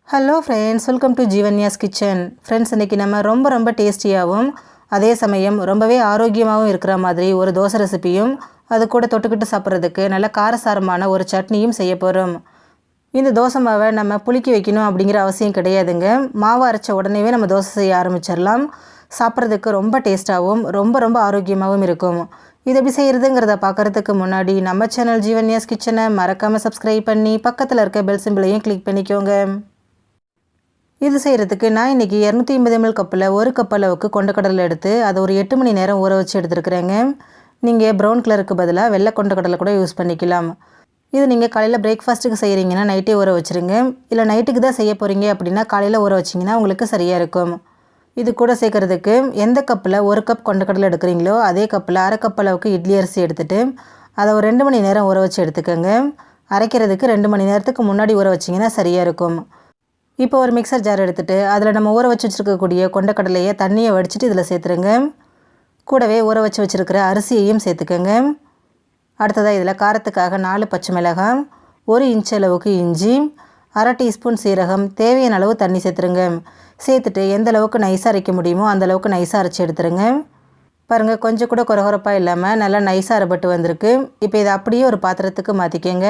Hello friends, welcome to Jeevanya's kitchen. Friends, இன்றைக்கி நம்ம ரொம்ப டேஸ்டியாகவும் அதே சமயம் ரொம்பவே ஆரோக்கியமாகவும் இருக்கிற மாதிரி ஒரு தோசை ரெசிப்பியும் அது கூட தொட்டுக்கிட்டு சாப்பிட்றதுக்கு நல்ல காரசாரமான ஒரு சட்னியும் செய்ய போகிறோம். இந்த தோசை மாவை நம்ம புளிக்க வைக்கணும் அப்படிங்கிற அவசியம் கிடையாதுங்க. மாவை அரைச்ச உடனேவே நம்ம தோசை செய்ய ஆரம்பிச்சிடலாம். சாப்பிட்றதுக்கு ரொம்ப டேஸ்ட்டாகவும் ரொம்ப ஆரோக்கியமாகவும் இருக்கும். இது எப்படி செய்கிறதுங்கிறத பார்க்குறதுக்கு முன்னாடி நம்ம சேனல் ஜீவன்யாஸ் கிச்சனை மறக்காமல் சப்ஸ்கிரைப் பண்ணி பக்கத்தில் இருக்க பெல் சிம்பிளையும் கிளிக் பண்ணிக்கோங்க. இது செய்கிறதுக்கு நான் இன்றைக்கி 250 ml கப்பில் 1 கப் அளவுக்கு கொண்டக்கடலை எடுத்து அதை ஒரு 8 மணி நேரம் ஊற வச்சு எடுத்துருக்குறேங்க. நீங்கள் ப்ரௌன் கலருக்கு பதிலாக வெள்ளை கொண்டக்கடலை கூட யூஸ் பண்ணிக்கலாம். இது நீங்கள் காலையில் பிரேக்ஃபாஸ்ட்டுக்கு செய்கிறீங்கன்னா நைட்டே ஊற வச்சுருங்க. இல்லை நைட்டுக்கு தான் செய்ய போகிறீங்க அப்படின்னா காலையில் ஊற வச்சிங்கன்னா உங்களுக்கு சரியாக இருக்கும். இது கூட சேர்க்குறதுக்கு எந்த கப்பில் 1 கப் கொண்டக்கடலை எடுக்கிறீங்களோ அதே கப்பில் அரை கப் அளவுக்கு இட்லி அரிசி எடுத்துகிட்டு அதை ஒரு 2 மணி நேரம் ஊற வச்சு எடுத்துக்கோங்க. அரைக்கிறதுக்கு 2 மணி நேரத்துக்கு முன்னாடி ஊற வச்சிங்கன்னா சரியாக இருக்கும். இப்போ ஒரு மிக்சர் ஜார் எடுத்துகிட்டு அதில் நம்ம ஊற வச்சு வச்சுருக்கக்கூடிய கொண்டக்கடலையை தண்ணியை வடிச்சிட்டு இதில் சேர்த்துருங்க. கூடவே ஊற வச்சு வச்சுருக்கிற அரிசியையும் சேர்த்துக்கோங்க. அடுத்ததாக இதில் காரத்துக்காக 4 பச்சை மிளகாய், 1 இன்ச் அளவுக்கு இஞ்சி, அரை டீஸ்பூன் சீரகம், தேவையான அளவு தண்ணி சேர்த்துருங்க. சேர்த்துட்டு எந்த அளவுக்கு நைஸாக அரைக்க முடியுமோ அந்தளவுக்கு நைஸாக அரைச்சி எடுத்துருங்க. பாருங்கள், கொஞ்சம் கூட குறகுறப்பாக இல்லாமல் நல்லா நைஸாக அரைப்பட்டு வந்திருக்கு. இப்போ இதை அப்படியே ஒரு பாத்திரத்துக்கு மாற்றிக்கங்க.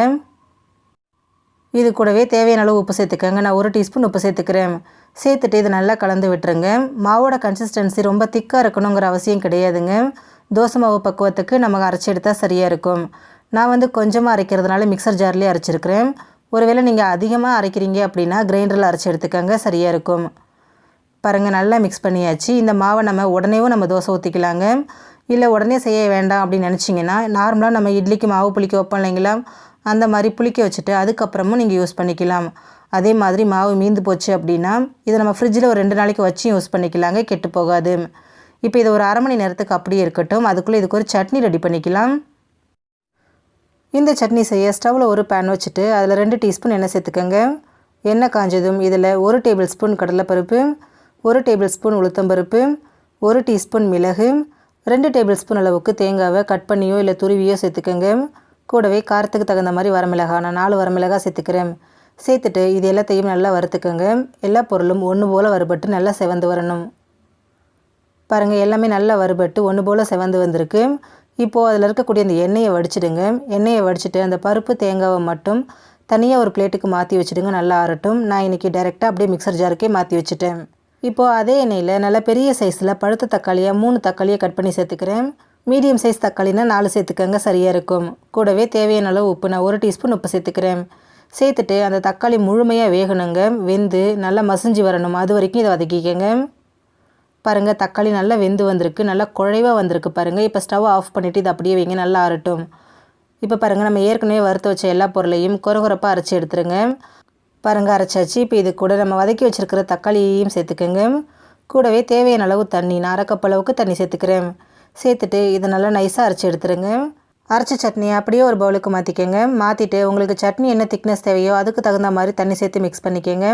இது கூடவே தேவையான அளவு உப்பு சேர்த்துக்கங்க. நான் 1 டீஸ்பூன் உப்பு சேர்த்துக்கிறேன். சேர்த்துட்டு இதை நல்லா கலந்து விட்டுருங்க. மாவோட கன்சிஸ்டன்சி ரொம்ப திக்காக இருக்கணுங்கிற அவசியம் கிடையாதுங்க. தோசை மாவு பக்குவத்துக்கு நமக்கு அரைச்சி எடுத்தால் சரியாக இருக்கும். நான் கொஞ்சமாக அரைக்கிறதுனால மிக்சர் ஜார்லேயே அரைச்சிருக்கிறேன். ஒருவேளை நீங்கள் அதிகமாக அரைக்கிறீங்க அப்படின்னா கிரைண்டரில் அரைச்சி எடுத்துக்கங்க, சரியாக இருக்கும். பாருங்கள், நல்லா மிக்ஸ் பண்ணியாச்சு. இந்த மாவை நம்ம தோசை ஊற்றிக்கலாங்க. இல்லை உடனே செய்ய வேண்டாம் அப்படின்னு நினச்சிங்கன்னா நார்மலாக நம்ம இட்லிக்கு மாவு புளிக்க வைப்போம் இல்லைங்களா, அந்த மாதிரி புளிக்க வச்சுட்டு அதுக்கப்புறமும் நீங்கள் யூஸ் பண்ணிக்கலாம். அதே மாதிரி மாவு மீந்து போச்சு அப்படின்னா இதை நம்ம ஃப்ரிட்ஜில் ஒரு 2 நாளைக்கு வச்சு யூஸ் பண்ணிக்கலாங்க, கெட்டு போகாது. இப்போ இது ஒரு அரை மணி நேரத்துக்கு அப்படியே இருக்கட்டும். அதுக்குள்ளே இதுக்கு ஒரு சட்னி ரெடி பண்ணிக்கலாம். இந்த சட்னி செய்ய ஸ்டவ்வில் ஒரு பேன் வச்சுட்டு அதில் 2 டீஸ்பூன் எண்ணெய் சேர்த்துக்கோங்க. எண்ணெய் காஞ்சதும் இதில் 1 டேபிள் ஸ்பூன் கடலைப்பருப்பு, 1 டேபிள் ஸ்பூன் உளுத்தம்பருப்பு, 1 டீஸ்பூன் மிளகு, 2 டேபிள் ஸ்பூன் அளவுக்கு தேங்காவை கட் பண்ணியோ இல்லை துருவியோ சேர்த்துக்கோங்க. கூடவே காரத்துக்கு தகுந்த மாதிரி வரமிளகாய், நான் 4 வரமிளகாய் சேர்த்துக்கிறேன். சேர்த்துட்டு இது எல்லாத்தையும் நல்லா வறுத்துக்கோங்க. எல்லா பொருளும் ஒன்று போல் வறுபட்டு நல்லா செவந்து வரணும். பாருங்கள், எல்லாமே நல்லா வறுபட்டு ஒன்று போல் செவந்து வந்திருக்கு. இப்போது அதில் இருக்கக்கூடிய அந்த எண்ணெயை வடிச்சிடுங்க. எண்ணெயை வடிச்சிட்டு அந்த பருப்பு தேங்காவை மட்டும் தனியாக ஒரு பிளேட்டுக்கு மாற்றி வச்சுடுங்க, நல்லா ஆறட்டும். நான் இன்றைக்கி டைரெக்டாக அப்படியே மிக்சர் ஜாருக்கே மாற்றி வச்சுட்டேன். இப்போது அதே எண்ணெயில் நல்லா பெரிய சைஸில் பழுத்த தக்காளியாக 3 தக்காளியை கட் பண்ணி சேர்த்துக்கிறேன். மீடியம் சைஸ் தக்காளினா 4 சேர்த்துக்கங்க, சரியாக இருக்கும். கூடவே தேவையான அளவு உப்பு, நான் 1 டீஸ்பூன் உப்பு சேர்த்துக்கிறேன். சேர்த்துட்டு அந்த தக்காளி முழுமையாக வேகணுங்க, வெந்து நல்லா மசிஞ்சு வரணும். அது வரைக்கும் இதை வதக்கிக்கங்க. பாருங்கள், தக்காளி நல்லா வெந்து வந்திருக்கு, நல்லா குழைவாக வந்திருக்கு பாருங்கள். இப்போ ஸ்டவ் ஆஃப் பண்ணிவிட்டு இதை அப்படியே வைங்க, நல்லா ஆறட்டும். இப்போ பாருங்கள், நம்ம ஏற்கனவே வறுத்து வச்ச எல்லா பொருளையும் குறகுறப்பாக அரைச்சி எடுத்துருங்க. பாருங்கள், அரைச்சாச்சு. இப்போ இது கூட நம்ம வதக்கி வச்சுருக்கிற தக்காளியையும் சேர்த்துக்கங்க. கூடவே தேவையான அளவு தண்ணி, நான் அரை கப் அளவுக்கு தண்ணி சேர்த்துக்கிறேன். சேர்த்துட்டு இதை நல்லா நைஸாக அரைச்சி எடுத்துருங்க. அரைச்ச சட்னி அப்படியே ஒரு பவுலுக்கு மாற்றிக்கங்க. மாற்றிட்டு உங்களுக்கு சட்னி என்ன திக்னஸ் தேவையோ அதுக்கு தகுந்த மாதிரி தண்ணி சேர்த்து மிக்ஸ் பண்ணிக்கோங்க.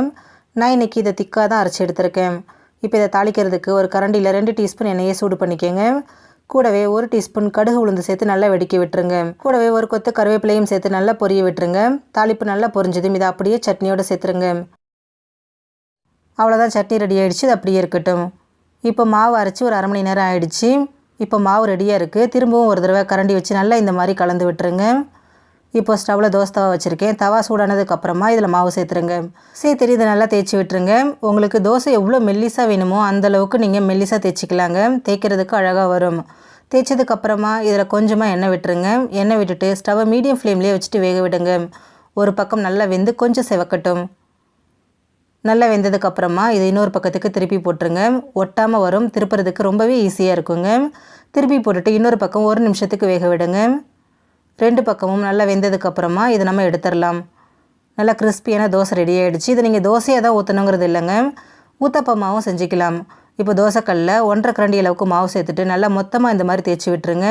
நான் இன்றைக்கி இதை திக்காக தான் அரைச்சி எடுத்துருக்கேன். இப்போ இதை தாளிக்கிறதுக்கு ஒரு கரண்டியில் 2 டீஸ்பூன் எண்ணெயை சூடு பண்ணிக்கோங்க. கூடவே 1 டீஸ்பூன் கடுகு உளுந்து சேர்த்து நல்லா வெடிக்க விட்டுருங்க. கூடவே ஒரு கொத்து கருவேப்பிலையும் சேர்த்து நல்லா பொரிய விட்டுருங்க. தாளிப்பு நல்லா பொரிஞ்சதும் இதை அப்படியே சட்னியோடு சேர்த்துருங்க. அவ்வளோதான், சட்னி ரெடி ஆகிடுச்சு. இது அப்படியே இருக்கட்டும். இப்போ மாவு அரைச்சி ஒரு அரை மணி நேரம் ஆகிடுச்சு. இப்போ மாவு ரெடியாக இருக்குது. திரும்பவும் ஒரு தடவை கரண்டி வச்சு நல்லா இந்த மாதிரி கலந்து விட்டுருங்க. இப்போ ஸ்டவ்வில் தோசை தவா வச்சுருக்கேன். தவா சூடானதுக்கப்புறமா இதில் மாவு சேர்த்துருங்க. சேர்த்துட்டு இதை நல்லா தேய்ச்சி விட்டுருங்க. உங்களுக்கு தோசை எவ்வளோ மெல்லிசாக வேணுமோ அந்தளவுக்கு நீங்கள் மெல்லிசாக தேய்ச்சிக்கலாங்க. தேய்க்கிறதுக்கு அழகாக வரும். தேய்ச்சதுக்கப்புறமா இதில் கொஞ்சமாக எண்ணெய் விட்டுருங்க. எண்ணெய் விட்டுட்டு ஸ்டவ்வை மீடியம் ஃப்ளேம்லேயே வச்சுட்டு வேக விடுங்க. ஒரு பக்கம் நல்லா வெந்து கொஞ்சம் செவக்கட்டும். நல்லா வெந்ததுக்கப்புறமா இதை இன்னொரு பக்கத்துக்கு திருப்பி போட்டுருங்க. ஒட்டாமல் வரும். திருப்புறதுக்கு ரொம்பவே ஈஸியாக இருக்குங்க. திருப்பி போட்டுட்டு இன்னொரு பக்கம் 1 நிமிஷத்துக்கு வேக விடுங்க. 2 பக்கமும் நல்லா வெந்ததுக்கப்புறமா இதை நம்ம எடுத்துடலாம். நல்லா கிறிஸ்பியான தோசை ரெடி ஆகிடுச்சு. இதை நீங்கள் தோசையாக தான் ஊற்றணுங்கிறது இல்லைங்க, ஊத்தப்பமாவும் செஞ்சுக்கலாம். இப்போ தோசைக்கல்லில் 1.5 கரண்டி அளவுக்கு மாவு சேர்த்துட்டு நல்லா மொத்தமாக இந்த மாதிரி தேய்ச்சி விட்டுருங்க.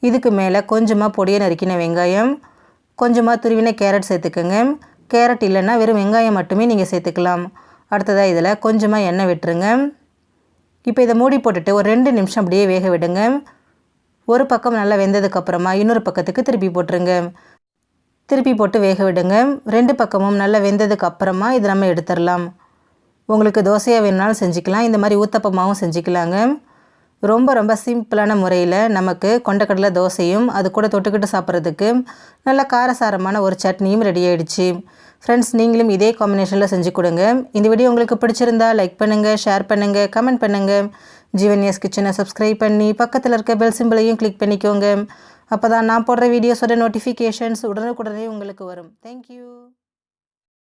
இதுக்கு மேலே கொஞ்சமாக பொடியை நறுக்கின வெங்காயம், கொஞ்சமாக துருவின கேரட் சேர்த்துக்கோங்க. கேரட் இல்லைன்னா வெறும் வெங்காயம் மட்டுமே நீங்கள் சேர்த்துக்கலாம். அடுத்ததாக இதில் கொஞ்சமாக எண்ணெய் விட்டுருங்க. இப்போ இதை மூடி போட்டுட்டு ஒரு 2 நிமிஷம் அப்படியே வேக விடுங்க. ஒரு பக்கம் நல்லா வெந்ததுக்கப்புறமா இன்னொரு பக்கத்துக்கு திருப்பி போட்டுருங்க. திருப்பி போட்டு வேக விடுங்க. 2 பக்கமும் நல்லா வெந்ததுக்கு அப்புறமா இது நம்ம எடுத்துடலாம். உங்களுக்கு தோசையாக வேணுனாலும் செஞ்சுக்கலாம், இந்த மாதிரி ஊத்தப்பமாகவும் செஞ்சுக்கலாங்க. ரொம்ப சிம்பிளான முறையில் நமக்கு கொண்டக்கடலை தோசையும் அது கூட தொட்டுக்கிட்டு சாப்பிட்றதுக்கு நல்ல காரசாரமான ஒரு சட்னியும் ரெடி ஆகிடுச்சு. ஃப்ரெண்ட்ஸ், நீங்களும் இதே காம்பினேஷனில் செஞ்சு கொடுங்க. இந்த வீடியோ உங்களுக்கு பிடிச்சிருந்தா லைக் பண்ணுங்கள், ஷேர் பண்ணுங்கள், கமெண்ட் பண்ணுங்கள். ஜீவன்யாஸ் கிச்சனை சப்ஸ்கிரைப் பண்ணி பக்கத்தில் இருக்க பெல் சிம்பிளையும் கிளிக் பண்ணிக்கோங்க. அப்போ தான் நான் போடுற வீடியோஸோட நோட்டிஃபிகேஷன்ஸ் உடனுக்குடனே உங்களுக்கு வரும். தேங்க்யூ.